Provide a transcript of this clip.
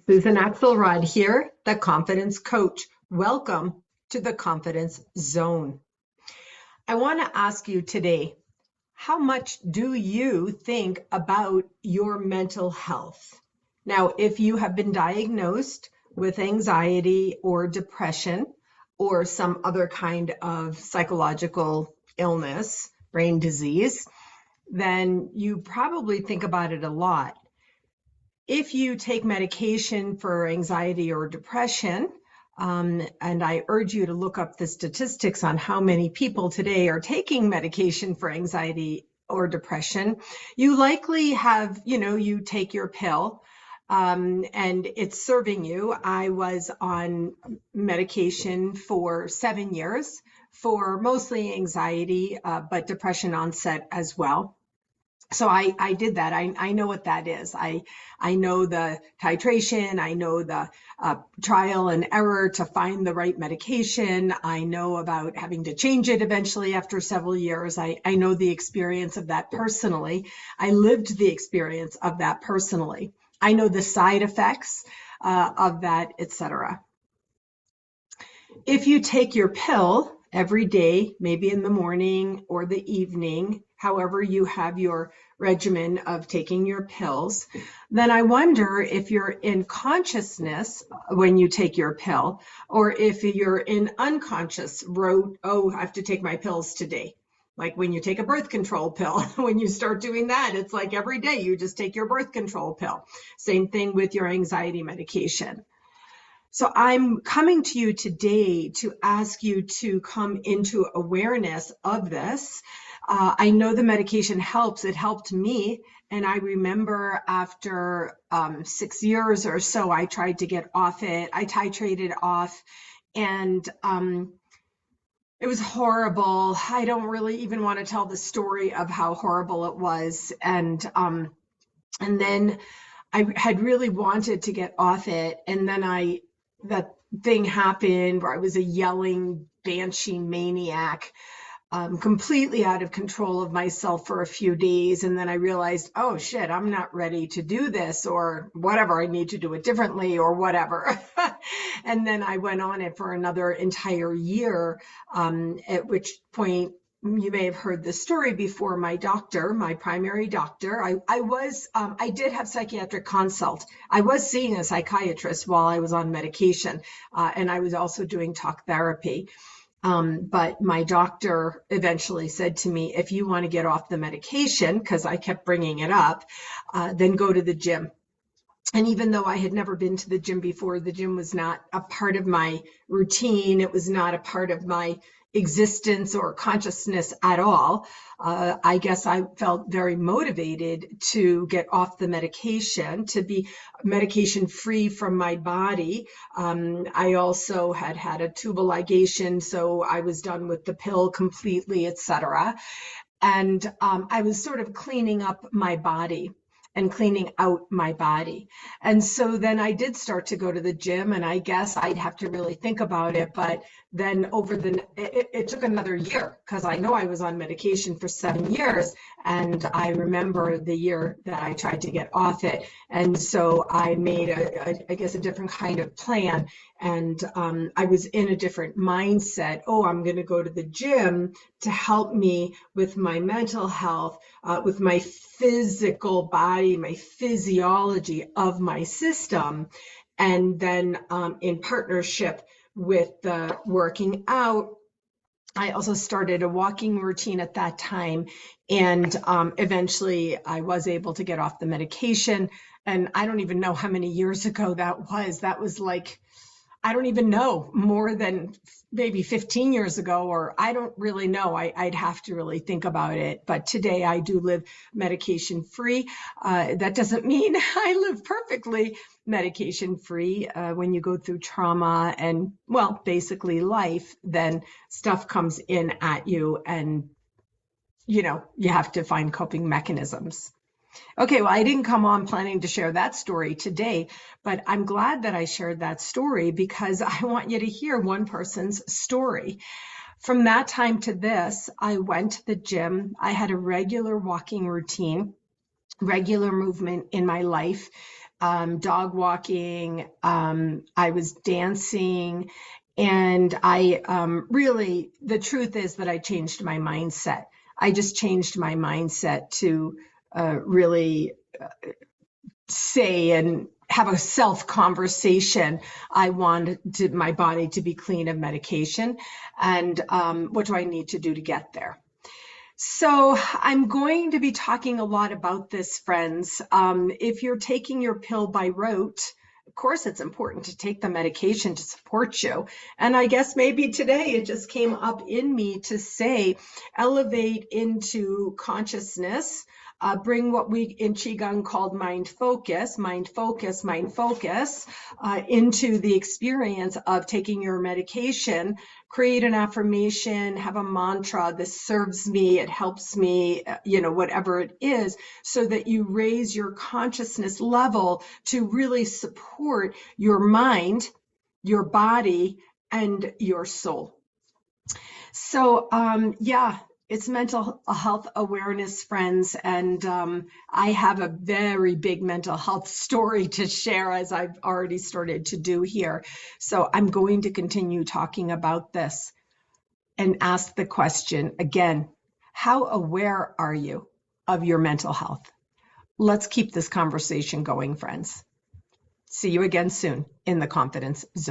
Susan Axelrod here, the Confidence Coach. Welcome to the Confidence Zone. I want to ask you today, how much do you think about your mental health? Now, if you have been diagnosed with anxiety or depression or some other kind of psychological illness, brain disease, then you probably think about it a lot. If you take medication for anxiety or depression, and I urge you to look up the statistics on how many people today are taking medication for anxiety or depression, you likely have, you take your pill, and it's serving you. I was on medication for 7 years for mostly anxiety, but depression onset as well. So I did that. I know what that is. I know the titration. I know the trial and error to find the right medication. I know about having to change it eventually after several years. I know the experience of that personally. I lived the experience of that personally. I know the side effects of that, etc. If you take your pill every day, maybe in the morning or the evening, however you have your regimen of taking your pills, then I wonder if you're in consciousness when you take your pill, or if you're in unconscious rote, oh, I have to take my pills today. Like when you take a birth control pill, when you start doing that, it's like every day you just take your birth control pill. Same thing with your anxiety medication. So I'm coming to you today to ask you to come into awareness of this. I know the medication helps. It helped me. And I remember after 6 years or so, I tried to get off it. I titrated off, and it was horrible. I don't really even want to tell the story of how horrible it was. And then I had really wanted to get off it. And then that thing happened where I was a yelling banshee maniac, completely out of control of myself for a few days. And then I realized, oh shit, I'm not ready to do this, or whatever, I need to do it differently or whatever. And then I went on it for another entire year, at which point, you may have heard this story before. My doctor, my primary doctor, I did have psychiatric consult. I was seeing a psychiatrist while I was on medication, and I was also doing talk therapy. But my doctor eventually said to me, if you want to get off the medication, because I kept bringing it up, then go to the gym. And even though I had never been to the gym before, the gym was not a part of my routine. It was not a part of my existence or consciousness at all. I guess I felt very motivated to get off the medication, to be medication free from my body. I also had a tubal ligation, so I was done with the pill completely, etc. And I was sort of cleaning up my body and cleaning out my body. And so then I did start to go to the gym, and I guess I'd have to really think about it. But then it took another year, because I know I was on medication for 7 years. And I remember the year that I tried to get off it. And so I made I guess a different kind of plan. And I was in a different mindset. Oh, I'm going to go to the gym to help me with my mental health, with my physical body, my physiology of my system. And then in partnership with the working out, I also started a walking routine at that time. And eventually I was able to get off the medication. And I don't even know how many years ago that was. That was like, I don't even know, more than maybe 15 years ago, or I don't really know. I'd have to really think about it. But today I do live medication free. That doesn't mean I live perfectly medication free. When you go through trauma and, well, basically life, then stuff comes in at you, and, you have to find coping mechanisms. Okay, well, I didn't come on planning to share that story today, but I'm glad that I shared that story, because I want you to hear one person's story. From that time to this, I went to the gym. I had a regular walking routine, regular movement in my life. dog walking, I was dancing, and I really, the truth is that I changed my mindset. I just changed my mindset to really say and have a self conversation. I wanted my body to be clean of medication, and what do I need to do to get there? So I'm going to be talking a lot about this, friends. If you're taking your pill by rote, of course, it's important to take the medication to support you. And I guess maybe today it just came up in me to say, elevate into consciousness, bring what we in Qigong called mind focus, into the experience of taking your medication. Create an affirmation, have a mantra. This serves me, it helps me, whatever it is, so that you raise your consciousness level to really support your mind, your body, and your soul. So, it's mental health awareness, friends, and I have a very big mental health story to share, as I've already started to do here. So I'm going to continue talking about this and ask the question again, how aware are you of your mental health? Let's keep this conversation going, friends. See you again soon in the Confidence Zone.